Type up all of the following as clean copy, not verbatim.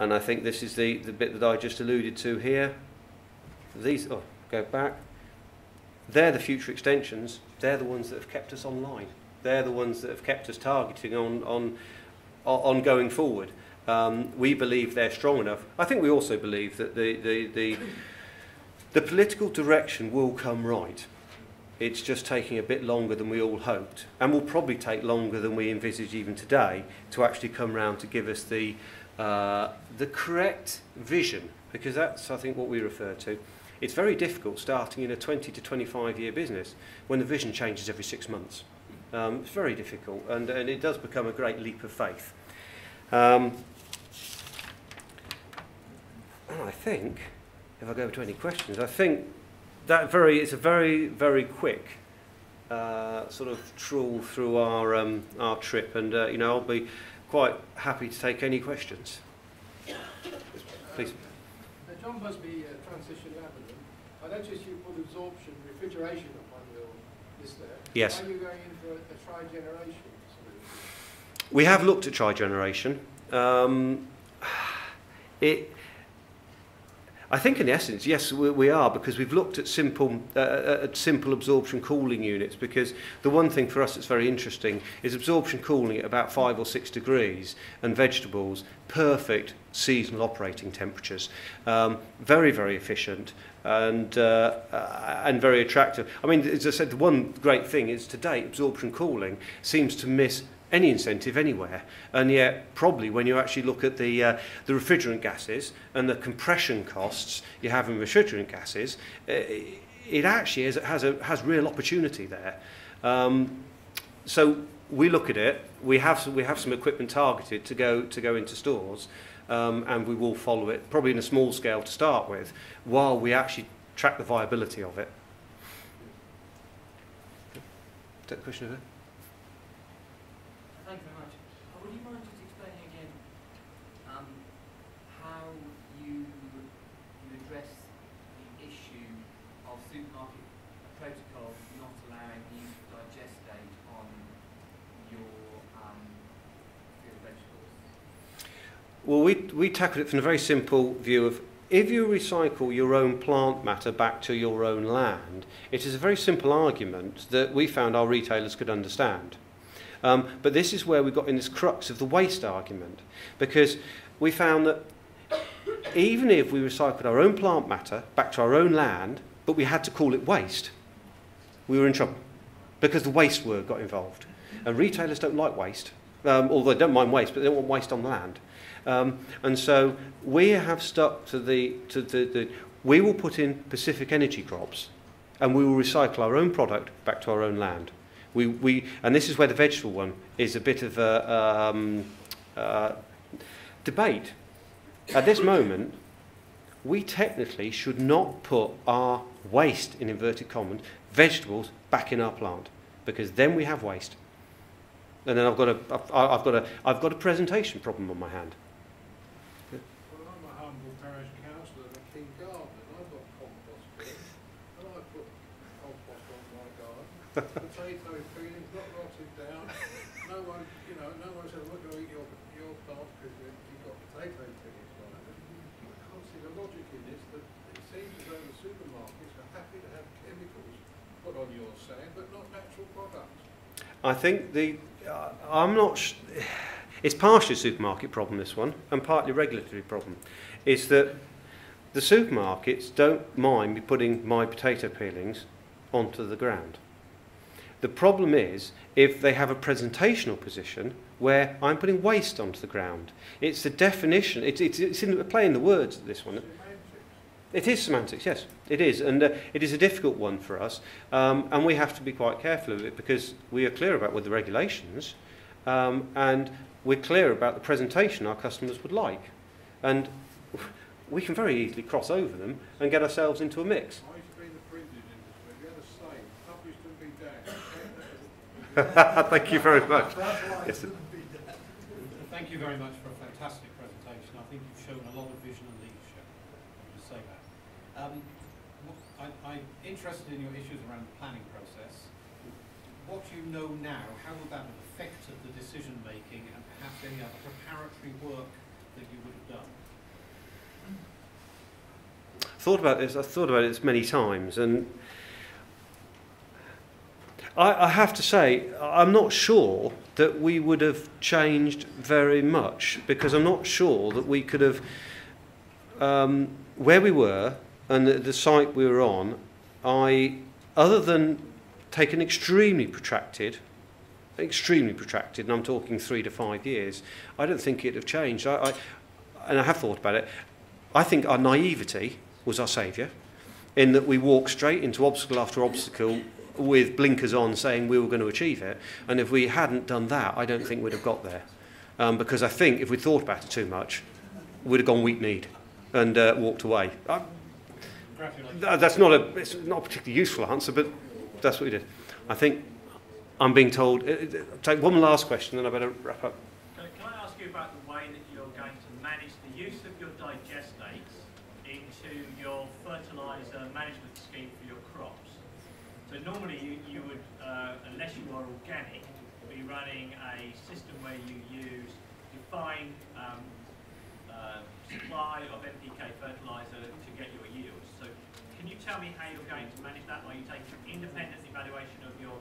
and I think this is the bit that I just alluded to here. These, oh, go back. They're the future extensions. They're the ones that have kept us online. They're the ones that have kept us targeting on going forward. We believe they're strong enough. I think we also believe that the political direction will come right. It's just taking a bit longer than we all hoped, and will probably take longer than we envisage even today to actually come round to give us the correct vision, because that's, I think, what we refer to. It's very difficult starting in a 20 to 25 year business when the vision changes every 6 months. It's very difficult, and it does become a great leap of faith. And I think, if I go to any questions, I think that it's a very, very quick sort of trawl through our trip, and you know, I'll be quite happy to take any questions. Please. John Busby, Transition Avenue. I noticed you put absorption, refrigeration up on your list there. Yes. Are you going in for a tri-generation solution? We have looked at tri-generation. I think in essence, yes, we are, because we've looked at simple absorption cooling units, because the one thing for us that's very interesting is absorption cooling at about 5 or 6 degrees, and vegetables, perfect seasonal operating temperatures. Very, very efficient and very attractive. I mean, as I said, the one great thing is to date, absorption cooling seems to miss any incentive anywhere, and yet probably when you actually look at the refrigerant gases and the compression costs you have in refrigerant gases, it actually has real opportunity there. So we look at it. We have some equipment targeted to go into stores, and we will follow it probably in a small scale to start with, while we actually track the viability of it. Is that the question over there? Thank you very much. Would you mind just explaining again how you address the issue of supermarket protocol not allowing the use of digestate on your field vegetables? Well, we tackle it from a very simple view of, if you recycle your own plant matter back to your own land, it is a very simple argument that we found our retailers could understand. But this is where we got in this crux of the waste argument, because we found that even if we recycled our own plant matter back to our own land, but we had to call it waste, we were in trouble, because the waste word got involved. And retailers don't like waste, although they don't mind waste, but they don't want waste on the land. And so we have stuck to we will put in Pacific energy crops, and we will recycle our own product back to our own land. And this is where the vegetable one is a bit of a debate. At this moment, we technically should not put our waste, in inverted commas, vegetables back in our plant, because then we have waste. And then I've got a presentation problem on my hand. Well, I'm a humble parish councillor and a keen gardener, and I've got compost bin, and I put compost on my garden. Potato peelings, not rotted down. No one said, "We're going to eat your plant because you've got potato peelings on it." I can't see the logic in this. That it seems as though the supermarkets are happy to have chemicals put on your sand, but not natural products. I think I'm not. It's partially a supermarket problem, this one, and partly a regulatory problem. Is that the supermarkets don't mind me putting my potato peelings onto the ground. The problem is if they have a presentational position where I'm putting waste onto the ground. It's the definition. It's in play in the words, this one. It is semantics, yes, it is, and it is a difficult one for us, and we have to be quite careful of it, because we are clear about what the regulations, and we're clear about the presentation our customers would like, and we can very easily cross over them and get ourselves into a mix. I used to be in the printing industry. We had a saying, published and be damned. Thank you very much. Yes. Thank you very much for a fantastic presentation. I think you've shown a lot of vision and leadership. I'll just say that. I'm interested in your issues around the planning process. What you know now, how will that have affected the decision making and perhaps any other preparatory work that you would have done? Thought about this. I've thought about this many times, and I have to say I'm not sure that we would have changed very much, because I'm not sure that we could have where we were and the site we were on. Other than take an extremely protracted, and I'm talking 3 to 5 years, I don't think it'd have changed. And I have thought about it. I think our naivety was our saviour, in that we walked straight into obstacle after obstacle with blinkers on, saying we were going to achieve it. And if we hadn't done that, I don't think we'd have got there. Because I think if we'd thought about it too much, we'd have gone weak-kneed and walked away. It's not a particularly useful answer, but that's what we did. I think I'm being told. Take one last question, then I better wrap up. Can I ask you about the way that you're going to manage the use of your digestates into your fertiliser management scheme for your crops? So normally you would, unless you are organic, be running a system where you use defined supply of NPK fertiliser to get your yields. So can you tell me how you're going to manage that? Are you taking an independent evaluation of your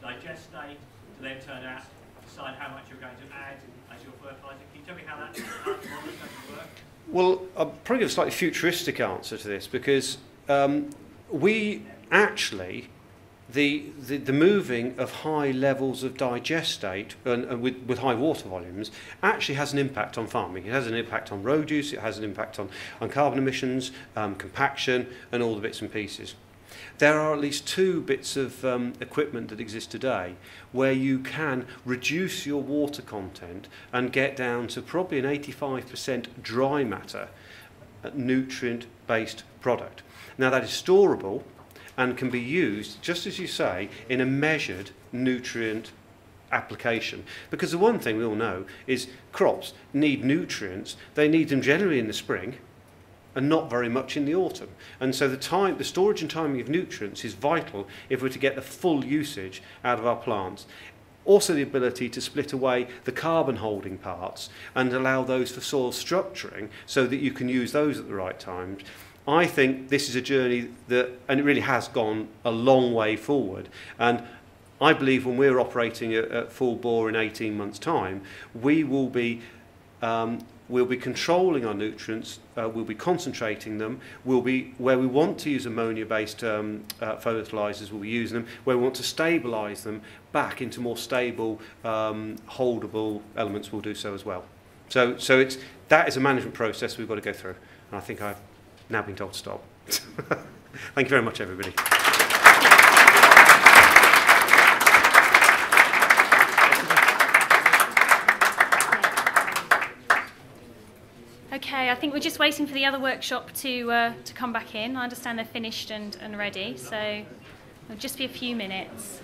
digestate to then turn out, decide how much you're going to add as your fertiliser? Can you tell me how that model is going to work? Well, I'll probably give a slightly futuristic answer to this, because we actually, the moving of high levels of digestate and with high water volumes actually has an impact on farming. It has an impact on road use, it has an impact on carbon emissions, compaction, and all the bits and pieces. There are at least 2 bits of equipment that exist today where you can reduce your water content and get down to probably an 85% dry matter nutrient-based product. Now that is storable and can be used, just as you say, in a measured nutrient application. Because the one thing we all know is crops need nutrients. They need them generally in the spring and not very much in the autumn. And so the storage and timing of nutrients is vital if we're to get the full usage out of our plants. Also the ability to split away the carbon holding parts and allow those for soil structuring so that you can use those at the right times. I think this is a journey that, and it really has gone a long way forward. And I believe when we're operating at full bore in 18 months' time, we will be we'll be controlling our nutrients, we'll be concentrating them, we'll be, where we want to use ammonia-based fertilisers, we'll be using them, where we want to stabilise them back into more stable, holdable elements, we'll do so as well. So that is a management process we've got to go through, and I think I've now been told to stop. Thank you very much, everybody. Okay, I think we're just waiting for the other workshop to come back in. I understand they're finished and ready, so it'll just be a few minutes.